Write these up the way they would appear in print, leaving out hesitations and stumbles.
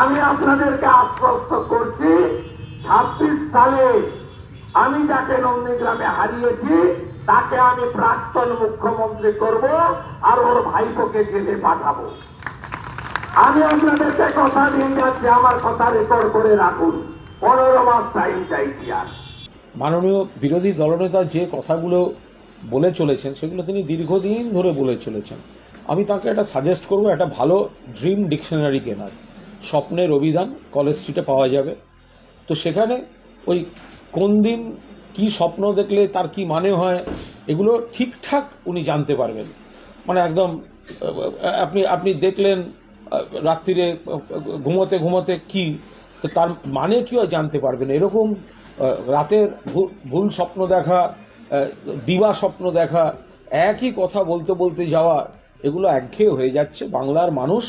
আমি আপনাদেরকে আশ্বস্ত করছি 26 সালে আমি যাকে নন্দীগ্রামে হারিয়েছি তাকে আমি প্রাক্তন মুখ্যমন্ত্রী করব আর ওর ভাইপোকে জেলে পাঠাবো। আমি আপনাদেরকে কথা দিয়ে যাচ্ছি, আমার কথা রেকর্ড করে রাখুন। 15 মাস টাইম চাইছি। আর মাননীয় বিরোধী দলনেতা যে কথাগুলো বলে চলেছেন সেগুলো তিনি দীর্ঘদিন ধরে বলে চলেছেন। আমি তাকে একটা সাজেস্ট করব, একটা ভালো ড্রিম ডিকশনারি কেনার। স্বপ্নের অভিধান কলেজ স্ট্রিটে পাওয়া যাবে। তো সেখানে ওই কোন দিন কি স্বপ্ন দেখলে তার কি মানে হয় এগুলো ঠিকঠাক উনি জানতে পারবেন। মানে একদম আপনি দেখলেন রাত্রিরে ঘুমোতে ঘুমোতে কি, তো তার মানে কি হয় জানতে পারবেন। এরকম রাতের ভুল স্বপ্ন দেখা, দিবা স্বপ্ন দেখা, একই কথা বলতে বলতে যাওয়া, এগুলো একঘেয়ে হয়ে যাচ্ছে। বাংলার মানুষ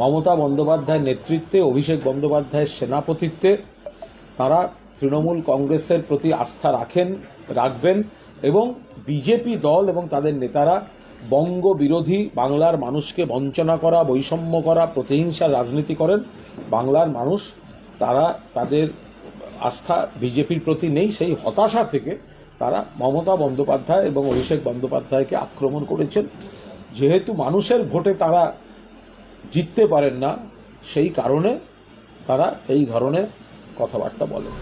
মমতা বন্দ্যোপাধ্যায়ের নেতৃত্বে, অভিষেক বন্দ্যোপাধ্যায়ের সেনাপতিত্বে তারা তৃণমূল কংগ্রেসের প্রতি আস্থা রাখবেন এবং বিজেপি দল এবং তাদের নেতারা বঙ্গ বিরোধী, বাংলার মানুষকে বঞ্চনা করা, বৈষম্য করা, প্রতিহিংসার রাজনীতি করেন। বাংলার মানুষ তারা তাদের আস্থা বিজেপির প্রতি নেই, সেই হতাশা থেকে তারা মমতা বন্দ্যোপাধ্যায় এবং অভিষেক বন্দ্যোপাধ্যায়কে আক্রমণ করেছেন। যেহেতু মানুষের ভোটে তারা জিততে পারেন না, সেই কারণে তারা এই ধরনের কথাবার্তা বলেন।